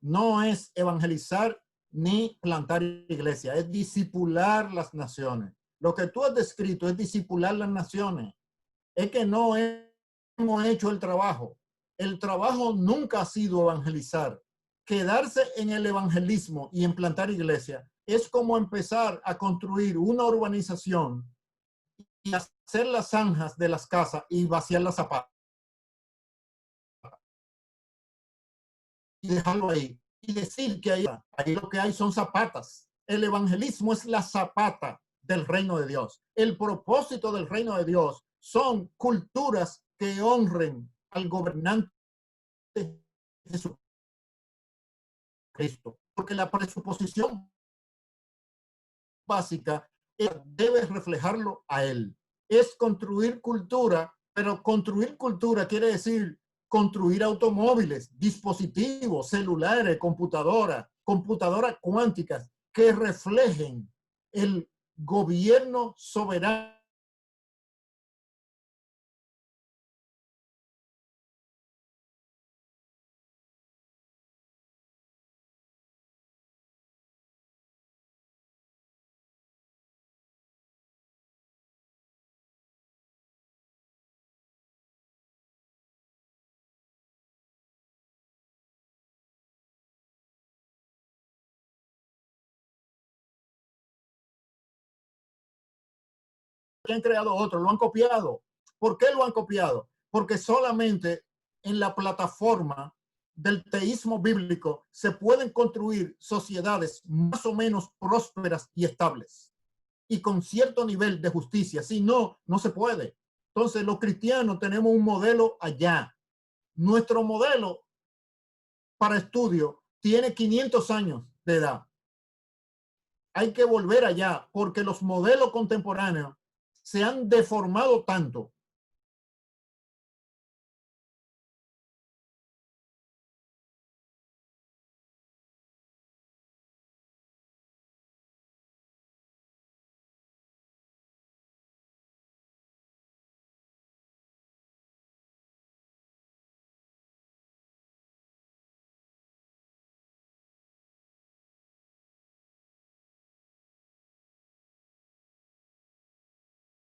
No es evangelizar ni plantar iglesia, es discipular las naciones. Lo que tú has descrito es discipular las naciones. Es que no hemos hecho el trabajo. El trabajo nunca ha sido evangelizar. Quedarse en el evangelismo y en plantar iglesia es como empezar a construir una urbanización y hacer las zanjas de las casas y vaciar las zapatas. Y dejarlo ahí. Y decir que ahí lo que hay son zapatas. El evangelismo es la zapata del reino de Dios. El propósito del reino de Dios son culturas que honren al gobernante Jesucristo, porque la presuposición básica debe reflejarlo a él. Es construir cultura, pero construir cultura quiere decir construir automóviles, dispositivos, celulares, computadoras cuánticas que reflejen el gobierno soberano que han creado otro, lo han copiado. ¿Por qué lo han copiado? Porque solamente en la plataforma del teísmo bíblico se pueden construir sociedades más o menos prósperas y estables y con cierto nivel de justicia. Si no, no se puede. Entonces, los cristianos tenemos un modelo allá. Nuestro modelo para estudio tiene 500 años de edad. Hay que volver allá porque los modelos contemporáneos se han deformado tanto.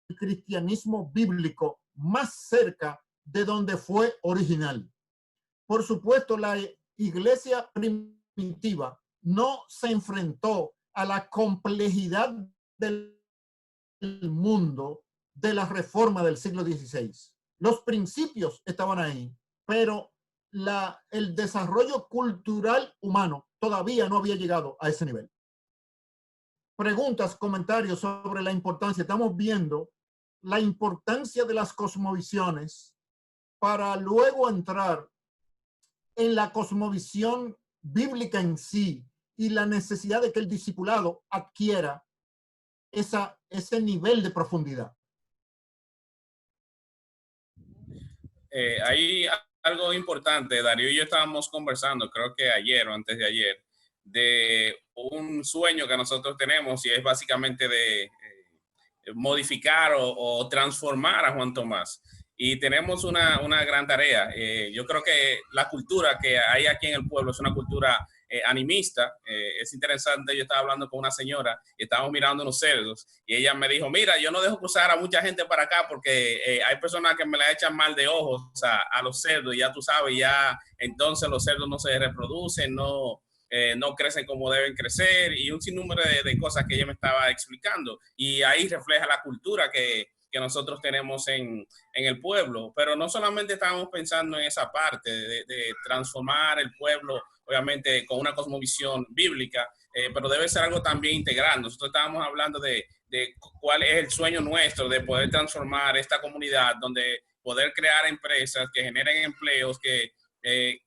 El cristianismo bíblico más cerca de donde fue original. Por supuesto, la iglesia primitiva no se enfrentó a la complejidad del mundo de la reforma del siglo XVI. Los principios estaban ahí, pero el desarrollo cultural humano todavía no había llegado a ese nivel. Preguntas, comentarios sobre la importancia. Estamos viendo la importancia de las cosmovisiones para luego entrar en la cosmovisión bíblica en sí y la necesidad de que el discipulado adquiera ese nivel de profundidad. Hay algo importante, Darío y yo estábamos conversando, creo que ayer o antes de ayer, de un sueño que nosotros tenemos y es básicamente de modificar o transformar a Juan Tomás. Y tenemos una gran tarea. Yo creo que la cultura que hay aquí en el pueblo es una cultura animista. Es interesante, yo estaba hablando con una señora y estábamos mirando unos cerdos y ella me dijo, mira, yo no dejo cruzar a mucha gente para acá porque hay personas que me la echan mal de ojos a los cerdos y ya tú sabes, ya entonces los cerdos no se reproducen, no crecen como deben crecer y un sinnúmero de cosas que ella me estaba explicando. Y ahí refleja la cultura que nosotros tenemos en el pueblo. Pero no solamente estábamos pensando en esa parte de transformar el pueblo, obviamente con una cosmovisión bíblica, pero debe ser algo también integral. Nosotros estábamos hablando de cuál es el sueño nuestro de poder transformar esta comunidad, donde poder crear empresas que generen empleos, que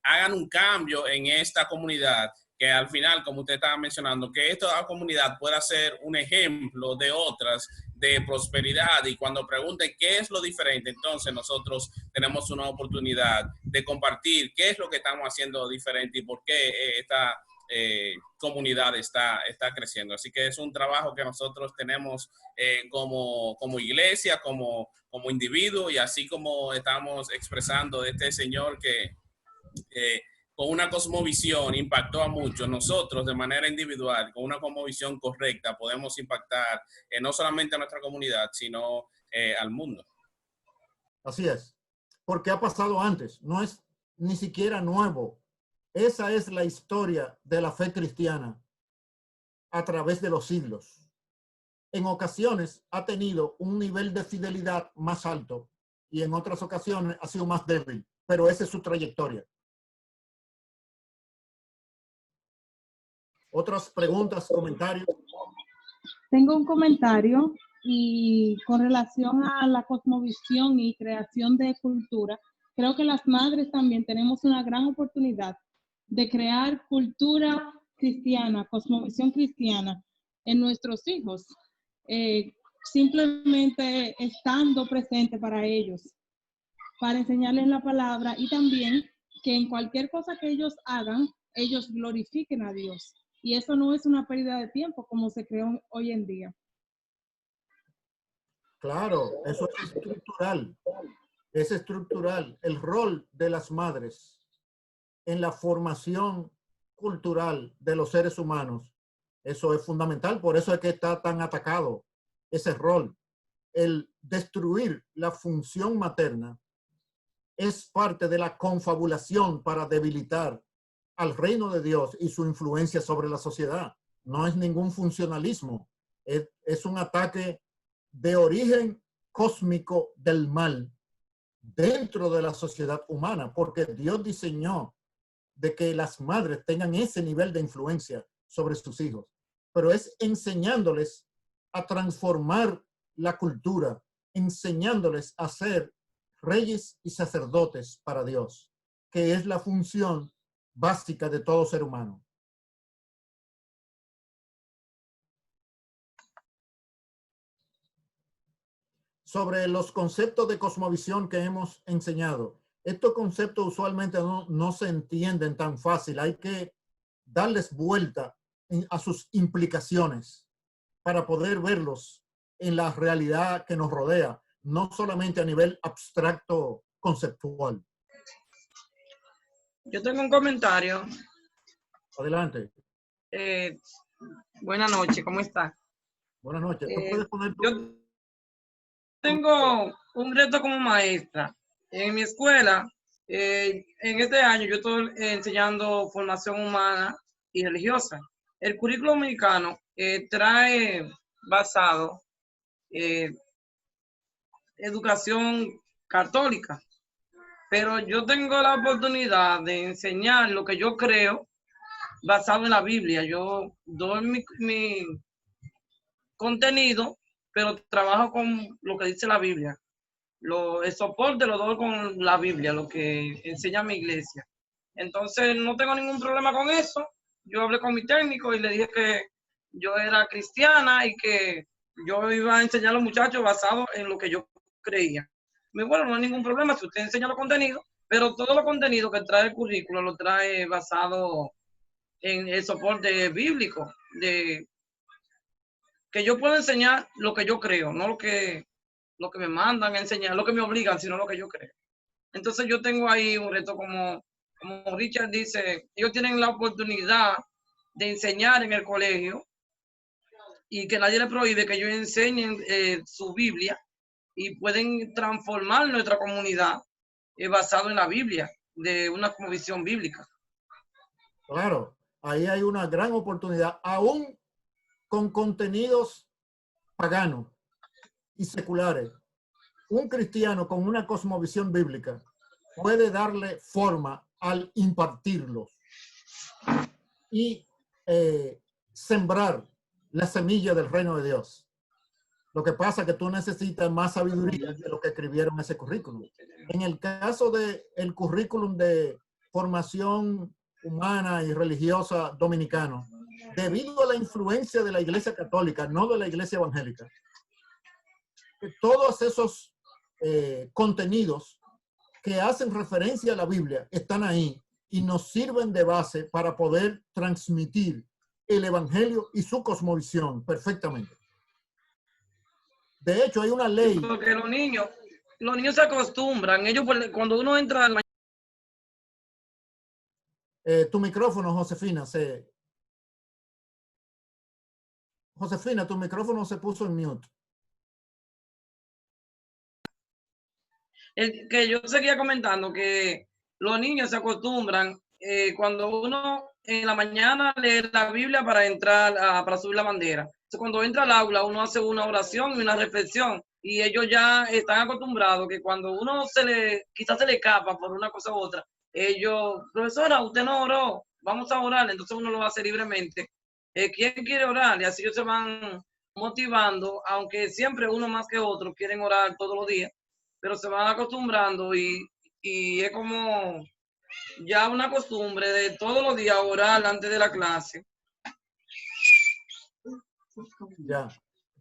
hagan un cambio en esta comunidad, que al final, como usted estaba mencionando, que esta comunidad pueda ser un ejemplo de otras de prosperidad. Y cuando pregunten qué es lo diferente, entonces nosotros tenemos una oportunidad de compartir qué es lo que estamos haciendo diferente y por qué esta comunidad está creciendo. Así que es un trabajo que nosotros tenemos como iglesia, como individuo, y así como estamos expresando de este Señor que con una cosmovisión impactó a muchos. Nosotros de manera individual, con una cosmovisión correcta, podemos impactar no solamente a nuestra comunidad, sino al mundo. Así es, porque ha pasado antes, no es ni siquiera nuevo. Esa es la historia de la fe cristiana a través de los siglos. En ocasiones ha tenido un nivel de fidelidad más alto y en otras ocasiones ha sido más débil, pero esa es su trayectoria. ¿Otras preguntas, comentarios? Tengo un comentario Y con relación a la cosmovisión y creación de cultura, creo que las madres también tenemos una gran oportunidad de crear cultura cristiana, cosmovisión cristiana en nuestros hijos, simplemente estando presente para ellos, para enseñarles la palabra y también que en cualquier cosa que ellos hagan, ellos glorifiquen a Dios. Y eso no es una pérdida de tiempo como se creó hoy en día. Claro, eso es estructural. Es estructural. El rol de las madres en la formación cultural de los seres humanos, eso es fundamental. Por eso es que está tan atacado ese rol. El destruir la función materna es parte de la confabulación para debilitar al reino de Dios y su influencia sobre la sociedad. No es ningún funcionalismo. Es un ataque de origen cósmico del mal dentro de la sociedad humana, porque Dios diseñó de que las madres tengan ese nivel de influencia sobre sus hijos, pero es enseñándoles a transformar la cultura, enseñándoles a ser reyes y sacerdotes para Dios, que es la función básica de todo ser humano. Sobre los conceptos de cosmovisión que hemos enseñado, estos conceptos usualmente no se entienden tan fácil. Hay que darles vuelta a sus implicaciones para poder verlos en la realidad que nos rodea, no solamente a nivel abstracto conceptual. Yo tengo un comentario. Adelante. Buenas noches, ¿cómo está? Buenas noches. ¿Tú puedes poner tu... Yo tengo un reto como maestra. En mi escuela, en este año yo estoy enseñando formación humana y religiosa. El currículo mexicano trae basado educación católica, pero yo tengo la oportunidad de enseñar lo que yo creo basado en la Biblia. Yo doy mi contenido, pero trabajo con lo que dice la Biblia. El soporte lo doy con la Biblia, lo que enseña mi iglesia. Entonces no tengo ningún problema con eso. Yo hablé con mi técnico y le dije que yo era cristiana y que yo iba a enseñar a los muchachos basado en lo que yo creía. Bueno, no hay ningún problema si usted enseña los contenidos, pero todo los contenido que trae el currículo lo trae basado en el soporte bíblico, de que yo puedo enseñar lo que yo creo, no lo que me mandan a enseñar, lo que me obligan, sino lo que yo creo. Entonces yo tengo ahí un reto como Richard dice, ellos tienen la oportunidad de enseñar en el colegio y que nadie les prohíbe que ellos enseñen su Biblia y pueden transformar nuestra comunidad basado en la Biblia, de una visión bíblica. Claro, ahí hay una gran oportunidad, aún con contenidos paganos y seculares. Un cristiano con una cosmovisión bíblica puede darle forma al impartirlos y sembrar la semilla del reino de Dios. Lo que pasa es que tú necesitas más sabiduría de lo que escribieron ese currículum. En el caso del currículum de formación humana y religiosa dominicano, debido a la influencia de la Iglesia Católica, no de la Iglesia Evangélica, todos esos contenidos que hacen referencia a la Biblia están ahí y nos sirven de base para poder transmitir el Evangelio y su cosmovisión perfectamente. De hecho, hay una ley. Porque los niños se acostumbran. Ellos, cuando uno entra al tu micrófono, Josefina, Josefina, tu micrófono se puso en mute. Que yo seguía comentando que los niños se acostumbran cuando uno en la mañana lee la Biblia para entrar, para subir la bandera. Entonces, cuando entra al aula, uno hace una oración y una reflexión y ellos ya están acostumbrados que cuando uno quizás se le escapa por una cosa u otra, ellos, profesora, usted no oró, vamos a orar, entonces uno lo hace libremente. ¿Quién quiere orar? Y así ellos se van motivando, aunque siempre uno más que otro quieren orar todos los días, pero se van acostumbrando y es como ya una costumbre de todos los días orar antes de la clase. Ya,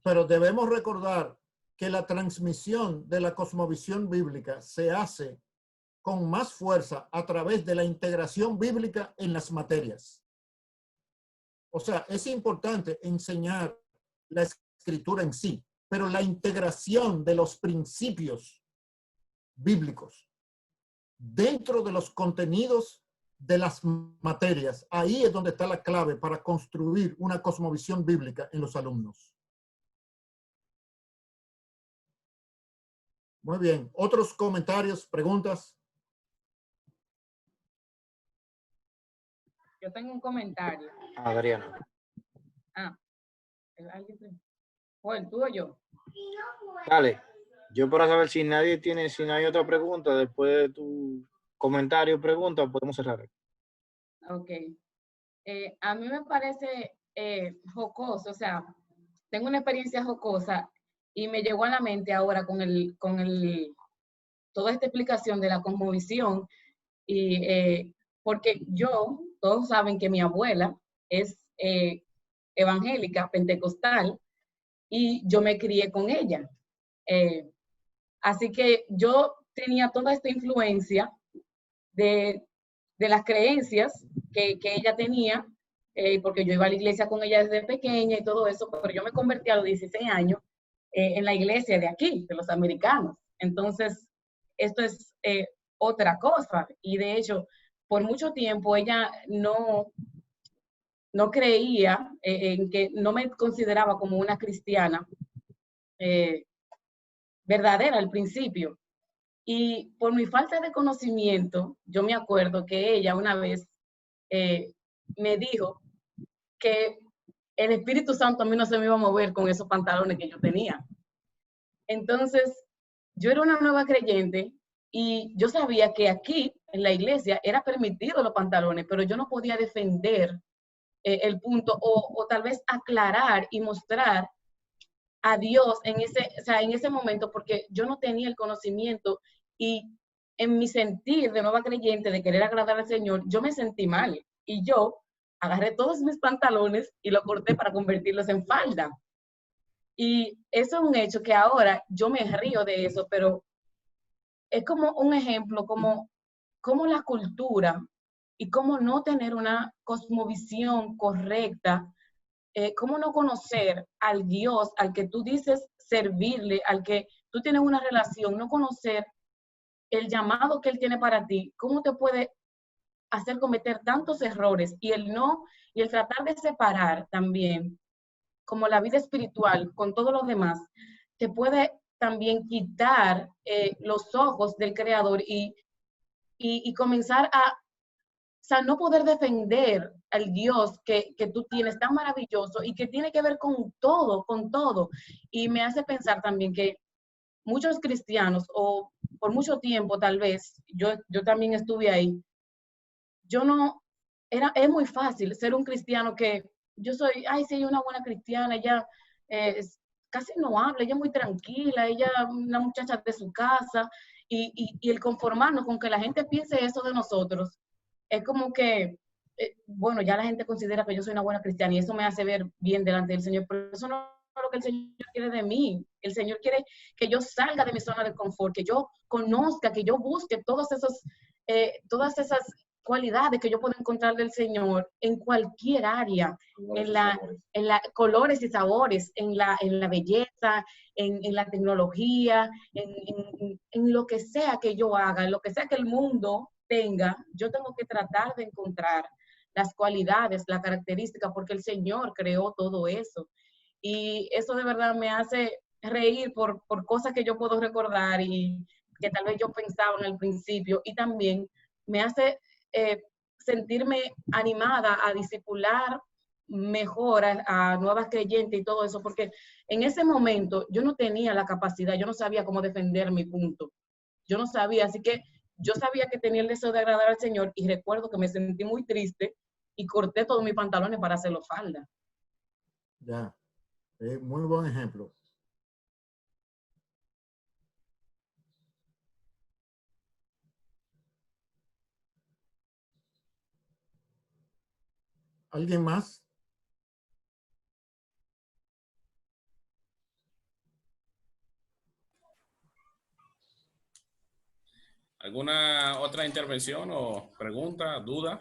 pero debemos recordar que la transmisión de la cosmovisión bíblica se hace con más fuerza a través de la integración bíblica en las materias. O sea, es importante enseñar la escritura en sí, pero la integración de los principios bíblicos dentro de los contenidos de las materias, ahí es donde está la clave para construir una cosmovisión bíblica en los alumnos. Muy bien. ¿Otros comentarios, preguntas? Yo tengo un comentario. Adriana. ¿Alguien? Bueno, tú o yo. Dale. Yo para saber si no hay otra pregunta, después de tu comentario o pregunta, podemos cerrar. Ok. A mí me parece jocoso, o sea, tengo una experiencia jocosa y me llegó a la mente ahora con toda esta explicación de la cosmovisión, y porque todos saben que mi abuela es evangélica, pentecostal, y yo me crié con ella. Así que yo tenía toda esta influencia de las creencias que ella tenía, porque yo iba a la iglesia con ella desde pequeña y todo eso, pero yo me convertí a los 16 años en la iglesia de aquí, de los americanos. Entonces, esto es otra cosa. Y de hecho, por mucho tiempo ella no creía en que no me consideraba como una cristiana verdadera al principio. Y por mi falta de conocimiento, yo me acuerdo que ella una vez me dijo que el Espíritu Santo a mí no se me iba a mover con esos pantalones que yo tenía. Entonces, yo era una nueva creyente y yo sabía que aquí en la iglesia era permitido los pantalones, pero yo no podía defender el punto o tal vez aclarar y mostrar a Dios en ese momento, porque yo no tenía el conocimiento y en mi sentir de nueva creyente, de querer agradar al Señor, yo me sentí mal y yo agarré todos mis pantalones y los corté para convertirlos en falda. Y eso es un hecho que ahora yo me río de eso, pero es como un ejemplo, como la cultura y cómo no tener una cosmovisión correcta, cómo no conocer al Dios al que tú dices servirle, al que tú tienes una relación, no conocer el llamado que Él tiene para ti, cómo te puede hacer cometer tantos errores y el tratar de separar también como la vida espiritual con todos los demás, te puede también quitar los ojos del Creador y comenzar no poder defender al Dios que tú tienes tan maravilloso y que tiene que ver con todo, con todo. Y me hace pensar también que muchos cristianos, o por mucho tiempo tal vez, yo también estuve ahí, es muy fácil ser un cristiano que yo soy, sí, una buena cristiana, ella casi no habla, ella es muy tranquila, ella es una muchacha de su casa, y el conformarnos con que la gente piense eso de nosotros, es como que, bueno, ya la gente considera que yo soy una buena cristiana y eso me hace ver bien delante del Señor, pero eso no es lo que el Señor quiere de mí. El Señor quiere que yo salga de mi zona de confort, que yo conozca, que yo busque todas esas cualidades que yo puedo encontrar del Señor en cualquier área, en la colores y sabores, en la belleza, en la tecnología, en lo que sea que yo haga, en lo que sea que el mundo tenga, yo tengo que tratar de encontrar las cualidades, la característica, porque el Señor creó todo eso. Y eso de verdad me hace reír por cosas que yo puedo recordar y que tal vez yo pensaba en el principio, y también me hace sentirme animada a discipular mejor a nuevas creyentes y todo eso, porque en ese momento yo no tenía la capacidad, yo no sabía cómo defender mi punto, yo no sabía, así que yo sabía que tenía el deseo de agradar al Señor y recuerdo que me sentí muy triste y corté todos mis pantalones para hacerlo falda. Ya. Muy buen ejemplo. ¿Alguien más? ¿Alguna otra intervención o pregunta, duda?